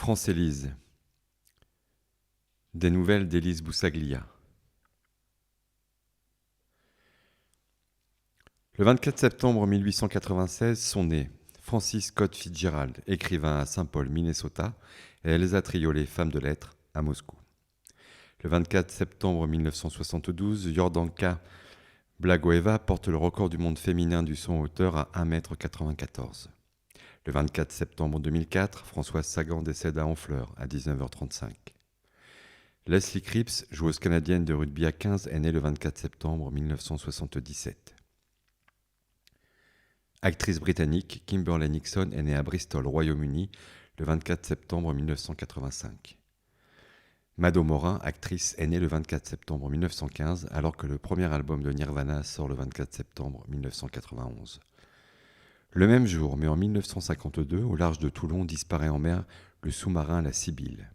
France-Élise. Des nouvelles d'Élise Boussaglia. Le 24 septembre 1896 sont nés Francis Scott Fitzgerald, écrivain à Saint Paul, Minnesota, et Elsa Triolet, femme de lettres, à Moscou. Le 24 septembre 1972, Jordanka Blagoeva porte le record du monde féminin du saut en hauteur à 1,94 m. Le 24 septembre 2004, Françoise Sagan décède à Honfleur à 19h35. Leslie Cripps, joueuse canadienne de rugby à 15, est née le 24 septembre 1977. Actrice britannique, Kimberley Nixon est née à Bristol, Royaume-Uni, le 24 septembre 1985. Mado Morin, actrice, est née le 24 septembre 1915, alors que le premier album de Nirvana sort le 24 septembre 1991. Le même jour, mais en 1952, au large de Toulon, disparaît en mer le sous-marin La Sibylle.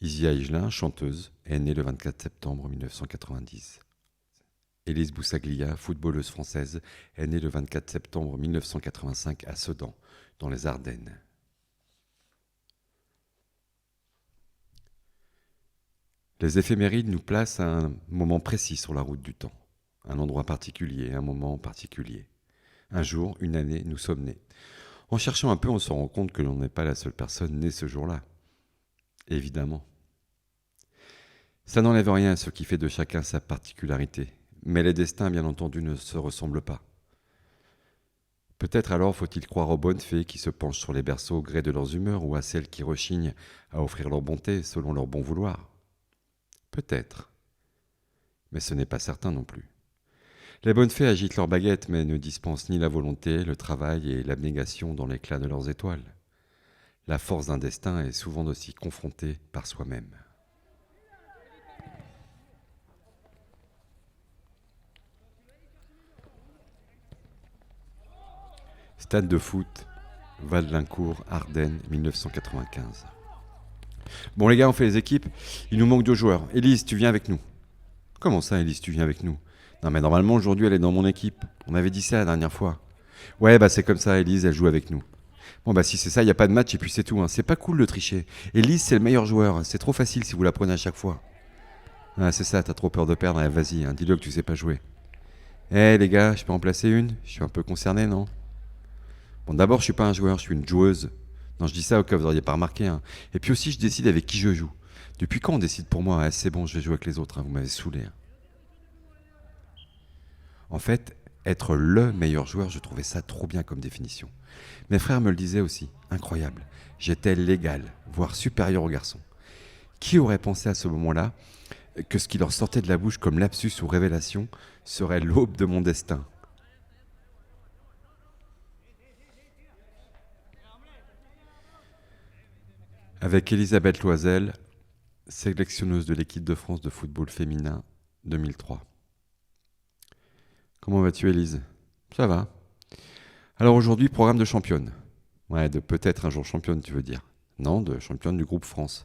Isia Higelin, chanteuse, est née le 24 septembre 1990. Élise Boussaglia, footballeuse française, est née le 24 septembre 1985 à Sedan, dans les Ardennes. Les éphémérides nous placent à un moment précis sur la route du temps, un endroit particulier, un moment particulier. Un jour, une année, nous sommes nés. En cherchant un peu, on se rend compte que l'on n'est pas la seule personne née ce jour-là. Évidemment. Ça n'enlève rien à ce qui fait de chacun sa particularité, mais les destins, bien entendu, ne se ressemblent pas. Peut-être alors faut-il croire aux bonnes fées qui se penchent sur les berceaux au gré de leurs humeurs ou à celles qui rechignent à offrir leur bonté selon leur bon vouloir. Peut-être. Mais ce n'est pas certain non plus. Les bonnes fées agitent leurs baguettes, mais ne dispensent ni la volonté, le travail et l'abnégation dans l'éclat de leurs étoiles. La force d'un destin est souvent aussi confrontée par soi-même. Stade de foot, Val-d'Lincourt, Ardennes, 1995. Bon les gars, on fait les équipes. Il nous manque 2 joueurs. Élise, tu viens avec nous. Comment ça, Élise, tu viens avec nous? Non mais normalement, aujourd'hui, elle est dans mon équipe. On avait dit ça la dernière fois. Ouais, bah c'est comme ça, Élise, elle joue avec nous. Bon bah si c'est ça, il n'y a pas de match et puis c'est tout. Hein. C'est pas cool de tricher. Élise, c'est le meilleur joueur. C'est trop facile si vous la prenez à chaque fois. Ah, c'est ça, t'as trop peur de perdre. Allez, vas-y, hein, dis-le que tu sais pas jouer. Eh les gars, je peux en placer une? Je suis un peu concerné, non? Bon, d'abord, je suis pas un joueur, je suis une joueuse. Non, je dis ça au cas où vous n'auriez pas remarqué. Hein. Et puis aussi, je décide avec qui je joue. Depuis quand on décide pour moi? C'est bon, je vais jouer avec les autres, hein, vous m'avez saoulé. Hein. En fait, être le meilleur joueur, je trouvais ça trop bien comme définition. Mes frères me le disaient aussi, incroyable. J'étais l'égal, voire supérieur aux garçons. Qui aurait pensé à ce moment-là que ce qui leur sortait de la bouche comme lapsus ou révélation serait l'aube de mon destin? Avec Elisabeth Loisel, sélectionneuse de l'équipe de France de football féminin 2003. Comment vas-tu, Élise? Ça va. Alors aujourd'hui, programme de championne. Ouais, de peut-être un jour championne, tu veux dire. Non, de championne du groupe France.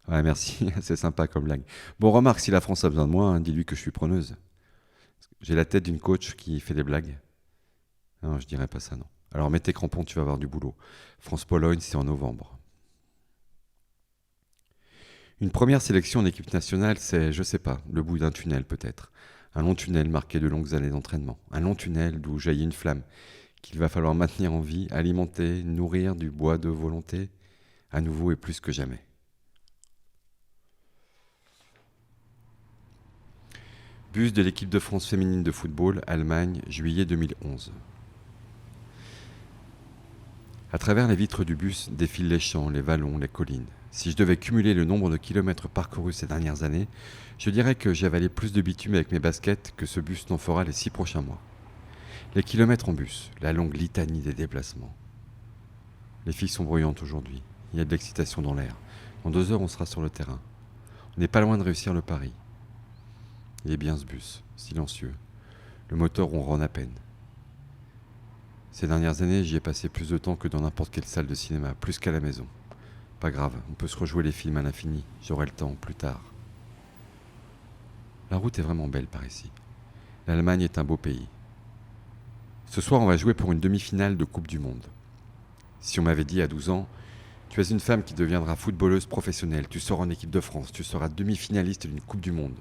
Ouais, merci, c'est sympa comme blague. Bon, remarque, si la France a besoin de moi, hein, dis-lui que je suis preneuse. J'ai la tête d'une coach qui fait des blagues. Non, je dirais pas ça, non. Alors mets tes crampons, tu vas avoir du boulot. France-Pologne, c'est en novembre. Une première sélection en équipe nationale, c'est, je sais pas, le bout d'un tunnel peut-être. Un long tunnel marqué de longues années d'entraînement. Un long tunnel d'où jaillit une flamme qu'il va falloir maintenir en vie, alimenter, nourrir du bois de volonté, à nouveau et plus que jamais. Bus de l'équipe de France féminine de football, Allemagne, juillet 2011. À travers les vitres du bus défilent les champs, les vallons, les collines. Si je devais cumuler le nombre de kilomètres parcourus ces dernières années, je dirais que j'ai avalé plus de bitume avec mes baskets que ce bus n'en fera les 6 prochains mois. Les kilomètres en bus, la longue litanie des déplacements. Les filles sont bruyantes aujourd'hui, il y a de l'excitation dans l'air. Dans 2 heures, on sera sur le terrain. On n'est pas loin de réussir le pari. Il est bien ce bus, silencieux. Le moteur ronronne à peine. Ces dernières années, j'y ai passé plus de temps que dans n'importe quelle salle de cinéma, plus qu'à la maison. Pas grave, on peut se rejouer les films à l'infini, j'aurai le temps plus tard. La route est vraiment belle par ici. L'Allemagne est un beau pays. Ce soir, on va jouer pour une demi-finale de Coupe du Monde. Si on m'avait dit à 12 ans Tu es une femme qui deviendra footballeuse professionnelle. Tu seras en équipe de France. Tu seras demi-finaliste d'une Coupe du Monde.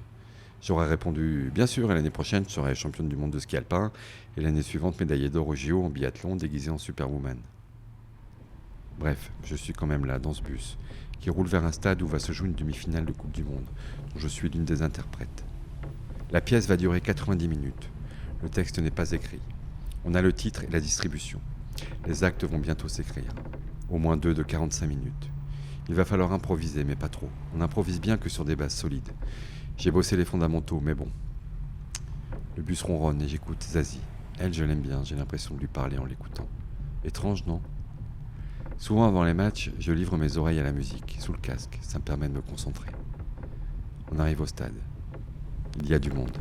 J'aurais répondu, bien sûr, et l'année prochaine, je serai championne du monde de ski alpin. Et l'année suivante, médaillée d'or au JO en biathlon, déguisée en Superwoman. Bref, je suis quand même là, dans ce bus, qui roule vers un stade où va se jouer une demi-finale de Coupe du Monde, dont je suis l'une des interprètes. La pièce va durer 90 minutes. Le texte n'est pas écrit. On a le titre et la distribution. Les actes vont bientôt s'écrire. Au moins 2 de 45 minutes. Il va falloir improviser, mais pas trop. On improvise bien que sur des bases solides. J'ai bossé les fondamentaux, mais bon. Le bus ronronne et j'écoute Zazie. Elle, je l'aime bien, j'ai l'impression de lui parler en l'écoutant. Étrange, non ? Souvent avant les matchs, je livre mes oreilles à la musique, sous le casque. Ça me permet de me concentrer. On arrive au stade. Il y a du monde.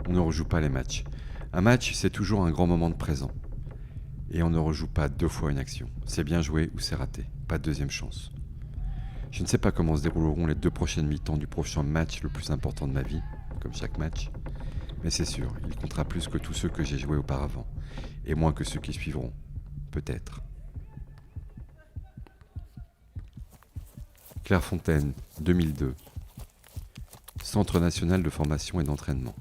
On ne rejoue pas les matchs. Un match, c'est toujours un grand moment de présent. Et on ne rejoue pas 2 fois une action. C'est bien joué ou c'est raté. Pas de deuxième chance. Je ne sais pas comment se dérouleront les 2 prochaines mi-temps du prochain match le plus important de ma vie, comme chaque match. Mais c'est sûr, il comptera plus que tous ceux que j'ai joués auparavant. Et moins que ceux qui suivront. Peut-être. Clairefontaine, 2002. Centre national de formation et d'entraînement.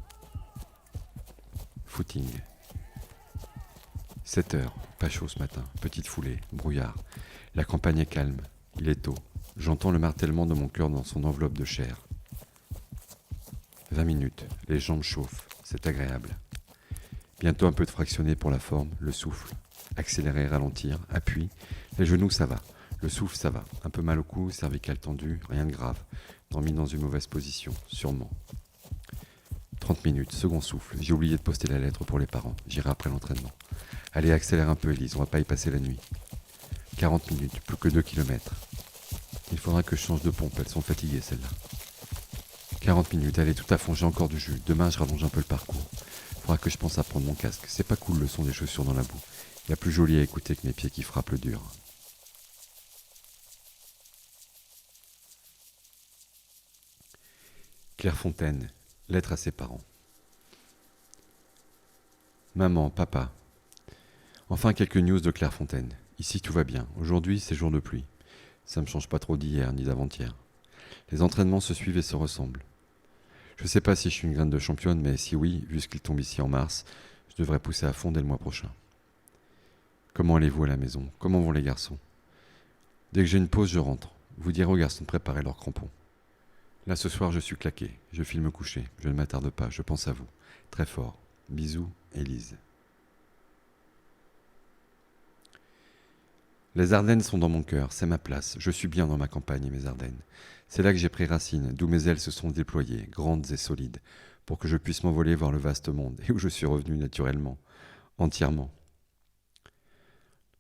Footing. 7 heures, pas chaud ce matin, petite foulée, brouillard. La campagne est calme, il est tôt. J'entends le martèlement de mon cœur dans son enveloppe de chair. 20 minutes, les jambes chauffent, c'est agréable. Bientôt un peu de fractionné pour la forme, le souffle. Accélérer, ralentir, appui. Les genoux, ça va. Le souffle, ça va. Un peu mal au cou, cervical tendu, rien de grave. Dormi dans une mauvaise position, sûrement. 30 minutes, second souffle. J'ai oublié de poster la lettre pour les parents. J'irai après l'entraînement. Allez, accélère un peu, Élise, on va pas y passer la nuit. 40 minutes, plus que 2 kilomètres. Il faudra que je change de pompe, elles sont fatiguées celles-là. 40 minutes, allez, tout à fond, j'ai encore du jus. Demain, je rallonge un peu le parcours. Faudra que je pense à prendre mon casque. C'est pas cool le son des chaussures dans la boue. Il y a plus joli à écouter que mes pieds qui frappent le dur. Clairefontaine, lettre à ses parents. Maman, papa. Enfin quelques news de Clairefontaine. Ici tout va bien. Aujourd'hui c'est jour de pluie. Ça me change pas trop d'hier ni d'avant-hier. Les entraînements se suivent et se ressemblent. Je sais pas si je suis une graine de championne, mais si oui, vu ce qu'il tombe ici en mars, je devrais pousser à fond dès le mois prochain. Comment allez-vous à la maison ? Comment vont les garçons ? Dès que j'ai une pause, je rentre. Vous direz aux garçons de préparer leurs crampons. Là ce soir je suis claqué. Je file me coucher. Je ne m'attarde pas. Je pense à vous. Très fort. Bisous, Élise. Les Ardennes sont dans mon cœur, c'est ma place. Je suis bien dans ma campagne et mes Ardennes. C'est là que j'ai pris racine, d'où mes ailes se sont déployées, grandes et solides, pour que je puisse m'envoler voir le vaste monde, et où je suis revenu naturellement, entièrement.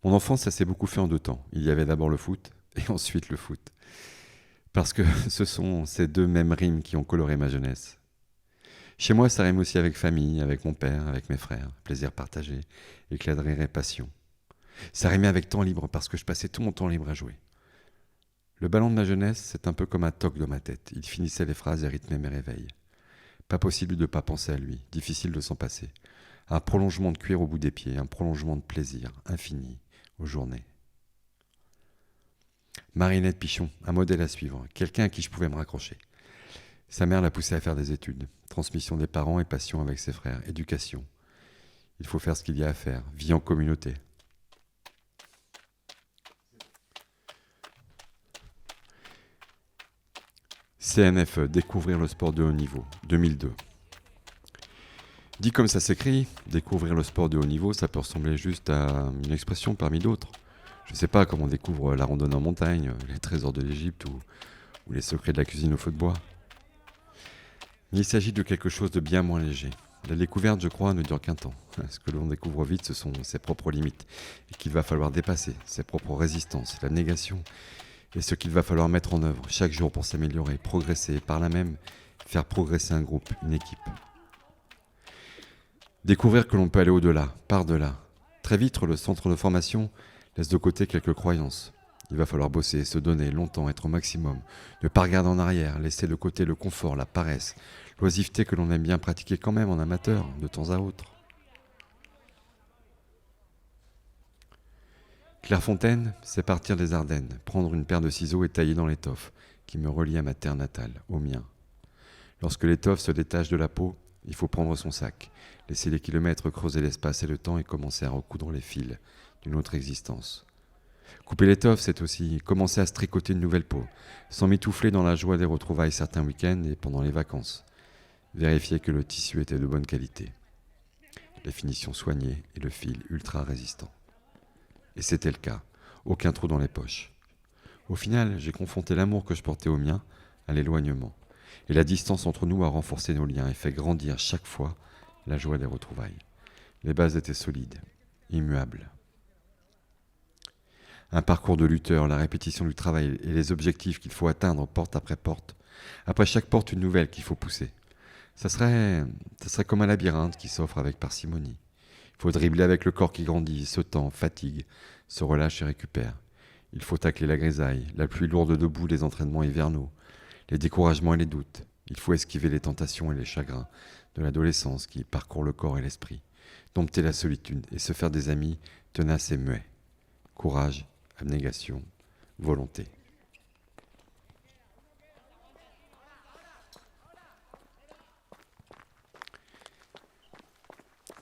Mon enfance, ça s'est beaucoup fait en 2 temps. Il y avait d'abord le foot, et ensuite le foot. Parce que ce sont ces 2 mêmes rimes qui ont coloré ma jeunesse. Chez moi, ça rime aussi avec famille, avec mon père, avec mes frères, plaisir partagé, éclat de rire et passion. Ça rimait avec temps libre parce que je passais tout mon temps libre à jouer. Le ballon de ma jeunesse, c'est un peu comme un toc dans ma tête. Il finissait les phrases et rythmait mes réveils. Pas possible de ne pas penser à lui, difficile de s'en passer. Un prolongement de cuir au bout des pieds, un prolongement de plaisir, infini, aux journées. Marinette Pichon, un modèle à suivre, quelqu'un à qui je pouvais me raccrocher. Sa mère l'a poussé à faire des études, transmission des parents et passion avec ses frères, éducation. Il faut faire ce qu'il y a à faire, vie en communauté. CNFE, découvrir le sport de haut niveau, 2002. Dit comme ça s'écrit, découvrir le sport de haut niveau, ça peut ressembler juste à une expression parmi d'autres. Je ne sais pas comment on découvre la randonnée en montagne, les trésors de l'Égypte ou les secrets de la cuisine au feu de bois. Mais il s'agit de quelque chose de bien moins léger. La découverte, je crois, ne dure qu'un temps. Ce que l'on découvre vite, ce sont ses propres limites, et qu'il va falloir dépasser, ses propres résistances, la négation, et ce qu'il va falloir mettre en œuvre chaque jour pour s'améliorer, progresser, et par là même faire progresser un groupe, une équipe. Découvrir que l'on peut aller au-delà, par-delà. Très vite, le centre de formation laisse de côté quelques croyances. Il va falloir bosser, se donner, longtemps, être au maximum, ne pas regarder en arrière, laisser de côté le confort, la paresse, l'oisiveté que l'on aime bien pratiquer quand même en amateur, de temps à autre. Clairefontaine, c'est partir des Ardennes, prendre une paire de ciseaux et tailler dans l'étoffe qui me relie à ma terre natale, au mien. Lorsque l'étoffe se détache de la peau, il faut prendre son sac, laisser les kilomètres creuser l'espace et le temps et commencer à recoudre les fils d'une autre existence. Couper l'étoffe, c'est aussi commencer à se tricoter une nouvelle peau, sans m'étouffer dans la joie des retrouvailles certains week-ends et pendant les vacances. Vérifier que le tissu était de bonne qualité. Les finitions soignées et le fil ultra résistant. Et c'était le cas, aucun trou dans les poches. Au final, j'ai confronté l'amour que je portais au mien à l'éloignement. Et la distance entre nous a renforcé nos liens et fait grandir chaque fois la joie des retrouvailles. Les bases étaient solides, immuables. Un parcours de lutteur, la répétition du travail et les objectifs qu'il faut atteindre porte après porte. Après chaque porte, une nouvelle qu'il faut pousser. Ça serait comme un labyrinthe qui s'offre avec parcimonie. Il faut dribbler avec le corps qui grandit, se tend, fatigue, se relâche et récupère. Il faut tacler la grisaille, la pluie lourde debout des entraînements hivernaux, les découragements et les doutes. Il faut esquiver les tentations et les chagrins de l'adolescence qui parcourent le corps et l'esprit, dompter la solitude et se faire des amis tenaces et muets. Courage, abnégation, volonté.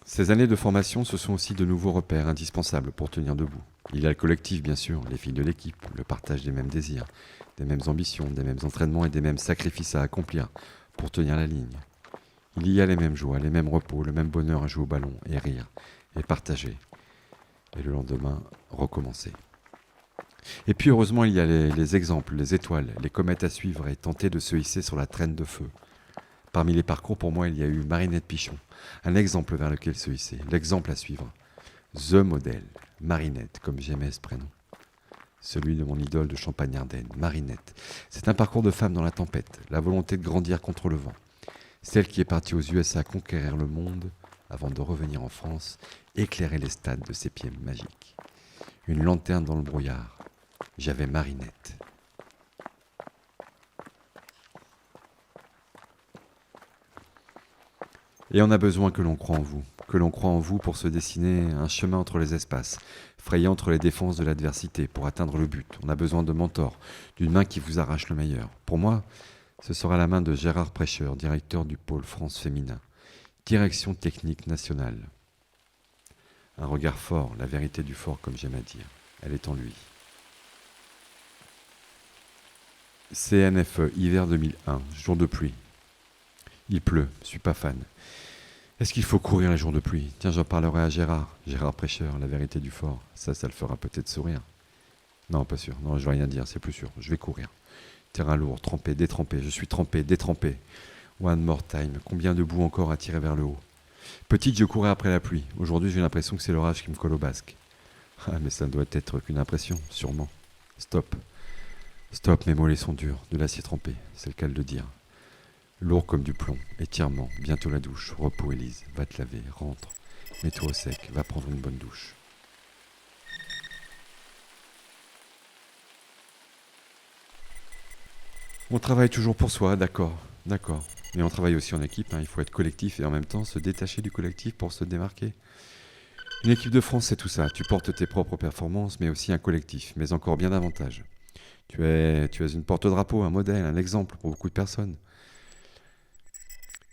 Ces années de formation, ce sont aussi de nouveaux repères indispensables pour tenir debout. Il y a le collectif, bien sûr, les filles de l'équipe, le partage des mêmes désirs, des mêmes ambitions, des mêmes entraînements et des mêmes sacrifices à accomplir pour tenir la ligne. Il y a les mêmes joies, les mêmes repos, le même bonheur à jouer au ballon et rire et partager. Et le lendemain, recommencer. Et puis heureusement, il y a les exemples, les étoiles, les comètes à suivre et tenter de se hisser sur la traîne de feu. Parmi les parcours, pour moi, il y a eu Marinette Pichon, un exemple vers lequel se hisser, l'exemple à suivre. The modèle, Marinette, comme j'aimais ce prénom. Celui de mon idole de Champagne-Ardenne, Marinette. C'est un parcours de femme dans la tempête, la volonté de grandir contre le vent. Celle qui est partie aux USA conquérir le monde avant de revenir en France, éclairer les stades de ses pieds magiques. Une lanterne dans le brouillard. J'avais Marinette. Et on a besoin que l'on croie en vous pour se dessiner un chemin entre les espaces, frayer entre les défenses de l'adversité pour atteindre le but. On a besoin de mentors, d'une main qui vous arrache le meilleur. Pour moi, ce sera la main de Gérard Prêcheur, directeur du pôle France féminin. Direction technique nationale. Un regard fort, la vérité du fort comme j'aime à dire. Elle est en lui. CNFE, hiver 2001, jour de pluie. Il pleut, je suis pas fan. Est-ce qu'il faut courir les jours de pluie? Tiens, j'en parlerai à Gérard Prêcheur, la vérité du fort. Ça le fera peut-être sourire. Non, pas sûr. Non, je vais rien dire, c'est plus sûr. Je vais courir. Terrain lourd, trempé, détrempé. Je suis trempé, détrempé. One more time. Combien de boue encore à tirer vers le haut? Petite, je courais après la pluie. Aujourd'hui, j'ai l'impression que c'est l'orage qui me colle au basque. Ah, mais ça ne doit être qu'une impression, sûrement. Stop. Stop, mes mollets sont durs, de l'acier trempé, c'est le cas de le dire. Lourd comme du plomb, étirement, bientôt la douche, repos Élise, va te laver, rentre, mets-toi au sec, va prendre une bonne douche. On travaille toujours pour soi, d'accord. Mais on travaille aussi en équipe, il faut être collectif et en même temps se détacher du collectif pour se démarquer. Une équipe de France, c'est tout ça, tu portes tes propres performances, mais aussi un collectif, mais encore bien davantage. Tu es une porte-drapeau, un modèle, un exemple pour beaucoup de personnes.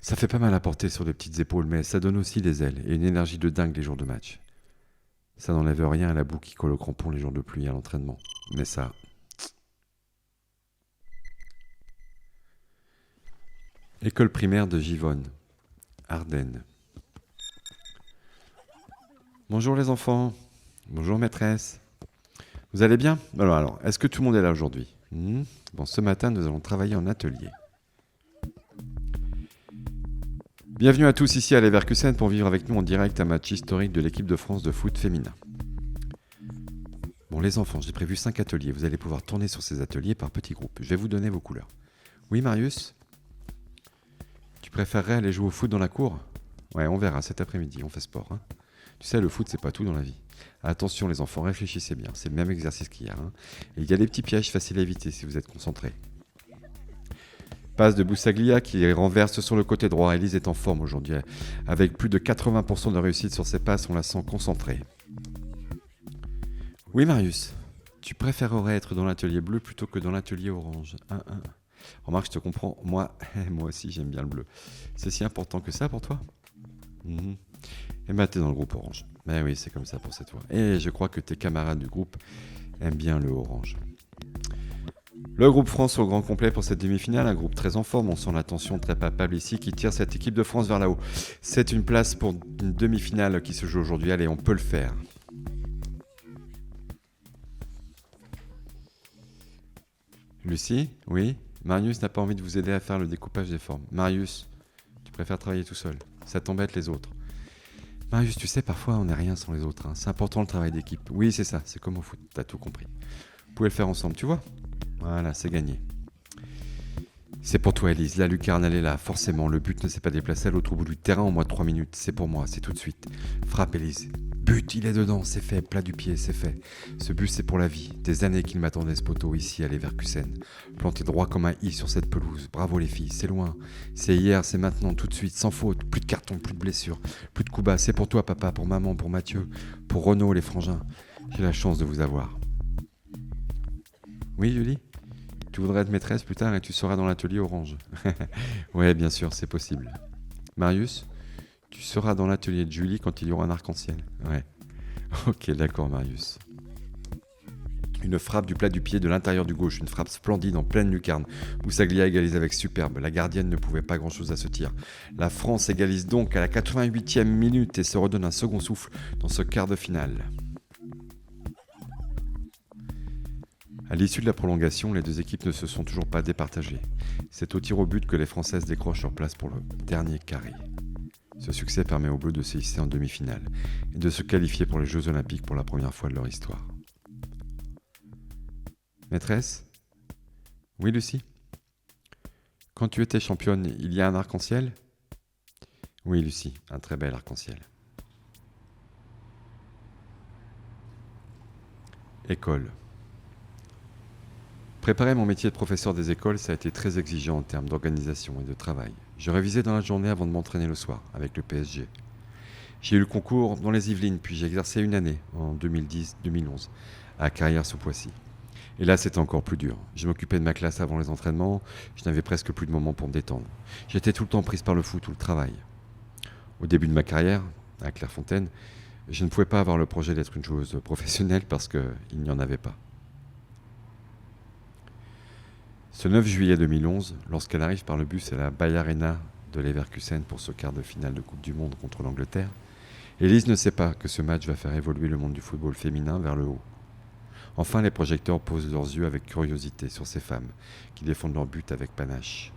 Ça fait pas mal à porter sur des petites épaules, mais ça donne aussi des ailes et une énergie de dingue les jours de match. Ça n'enlève rien à la boue qui colle au crampon les jours de pluie à l'entraînement. Mais ça... École primaire de Givonne, Ardennes. Bonjour les enfants, bonjour maîtresse. Vous allez bien? Alors, est-ce que tout le monde est là aujourd'hui? Bon, ce matin, nous allons travailler en atelier. Bienvenue à tous ici à Leverkusen pour vivre avec nous en direct un match historique de l'équipe de France de foot féminin. Bon, les enfants, j'ai prévu 5 ateliers. Vous allez pouvoir tourner sur ces ateliers par petits groupes. Je vais vous donner vos couleurs. Oui, Marius? Tu préférerais aller jouer au foot dans la cour? Ouais, on verra cet après-midi, on fait sport. Tu sais, le foot, c'est pas tout dans la vie. Attention les enfants, réfléchissez bien, c'est le même exercice qu'hier. Et il y a des petits pièges faciles à éviter si vous êtes concentrés. Passe de Boussaglia qui renverse sur le côté droit. Élise est en forme aujourd'hui. Avec plus de 80% de réussite sur ses passes, on la sent concentrée. Oui, Marius, tu préférerais être dans l'atelier bleu plutôt que dans l'atelier orange. Remarque, je te comprends. Moi, moi aussi, j'aime bien le bleu. C'est si important que ça pour toi? Mhm. Eh ben, t'es dans le groupe orange. Ben oui, c'est comme ça pour cette fois. Et je crois que tes camarades du groupe aiment bien le orange. Le groupe France au grand complet pour cette demi-finale, un groupe très en forme, on sent la tension très palpable ici qui tire cette équipe de France vers là-haut. C'est une place pour une demi-finale qui se joue aujourd'hui, allez, on peut le faire. Lucie, oui? Marius n'a pas envie de vous aider à faire le découpage des formes. Marius, tu préfères travailler tout seul, ça t'embête les autres. Marius, tu sais, parfois on n'est rien sans les autres, hein. C'est important le travail d'équipe. Oui, c'est ça, c'est comme au foot, t'as tout compris. Vous pouvez le faire ensemble, tu vois? Voilà, c'est gagné. C'est pour toi, Elise. La lucarne, elle est là. Forcément, le but ne s'est pas déplacé à l'autre bout du terrain en moins de 3 minutes. C'est pour moi, c'est tout de suite. Frappe, Elise. But, il est dedans, c'est fait. Plat du pied, c'est fait. Ce but, c'est pour la vie. Des années qu'il m'attendait ce poteau ici à Leverkusen. Planté droit comme un i sur cette pelouse. Bravo les filles, c'est loin. C'est hier, c'est maintenant, tout de suite, sans faute. Plus de carton, plus de blessures, plus de coups bas. C'est pour toi, papa, pour maman, pour Mathieu, pour Renaud, les frangins. J'ai la chance de vous avoir. Oui, Julie? Tu voudrais être maîtresse plus tard et tu seras dans l'atelier orange. Ouais, bien sûr, c'est possible. Marius, tu seras dans l'atelier de Julie quand il y aura un arc-en-ciel. Ouais. Ok, d'accord, Marius. Une frappe du plat du pied de l'intérieur du gauche, une frappe splendide en pleine lucarne. Boussaglia égalise avec superbe. La gardienne ne pouvait pas grand-chose à ce tir. La France égalise donc à la 88e minute et se redonne un second souffle dans ce quart de finale. À l'issue de la prolongation, les deux équipes ne se sont toujours pas départagées. C'est au tir au but que les Françaises décrochent leur place pour le dernier carré. Ce succès permet aux Bleus de se hisser en demi-finale et de se qualifier pour les Jeux Olympiques pour la première fois de leur histoire. Maîtresse? Oui, Lucie? Quand tu étais championne, il y a un arc-en-ciel? Oui, Lucie, un très bel arc-en-ciel. École. Préparer mon métier de professeur des écoles, ça a été très exigeant en termes d'organisation et de travail. Je révisais dans la journée avant de m'entraîner le soir, avec le PSG. J'ai eu le concours dans les Yvelines, puis j'ai exercé une année, en 2010-2011, à Carrières-sous-Poissy. Et là, c'était encore plus dur. Je m'occupais de ma classe avant les entraînements, je n'avais presque plus de moments pour me détendre. J'étais tout le temps prise par le foot ou le travail. Au début de ma carrière, à Clairefontaine, je ne pouvais pas avoir le projet d'être une joueuse professionnelle parce qu'il n'y en avait pas. Ce 9 juillet 2011, lorsqu'elle arrive par le bus à la Bay Arena de Leverkusen pour ce quart de finale de Coupe du Monde contre l'Angleterre, Elise ne sait pas que ce match va faire évoluer le monde du football féminin vers le haut. Enfin, les projecteurs posent leurs yeux avec curiosité sur ces femmes qui défendent leur but avec panache.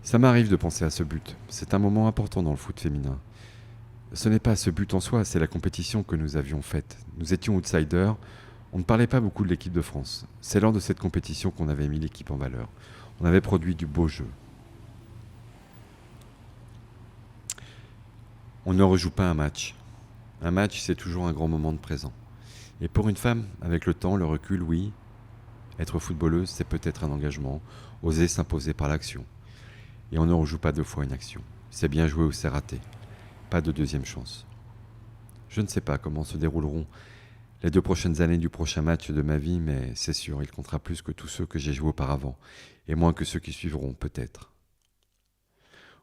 Ça m'arrive de penser à ce but. C'est un moment important dans le foot féminin. Ce n'est pas ce but en soi, c'est la compétition que nous avions faite. Nous étions outsiders, on ne parlait pas beaucoup de l'équipe de France. C'est lors de cette compétition qu'on avait mis l'équipe en valeur. On avait produit du beau jeu. On ne rejoue pas un match. Un match, c'est toujours un grand moment de présent. Et pour une femme, avec le temps, le recul, oui, être footballeuse, c'est peut-être un engagement, oser s'imposer par l'action. Et on ne rejoue pas 2 fois une action. C'est bien joué ou c'est raté. Pas de deuxième chance. Je ne sais pas comment se dérouleront les 2 prochaines années du prochain match de ma vie, mais c'est sûr, il comptera plus que tous ceux que j'ai joués auparavant, et moins que ceux qui suivront, peut-être.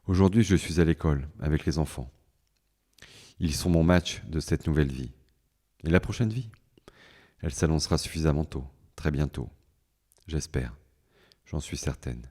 Aujourd'hui, je suis à l'école, avec les enfants. Ils sont mon match de cette nouvelle vie. Et la prochaine vie? Elle s'annoncera suffisamment tôt, très bientôt. J'espère, j'en suis certaine.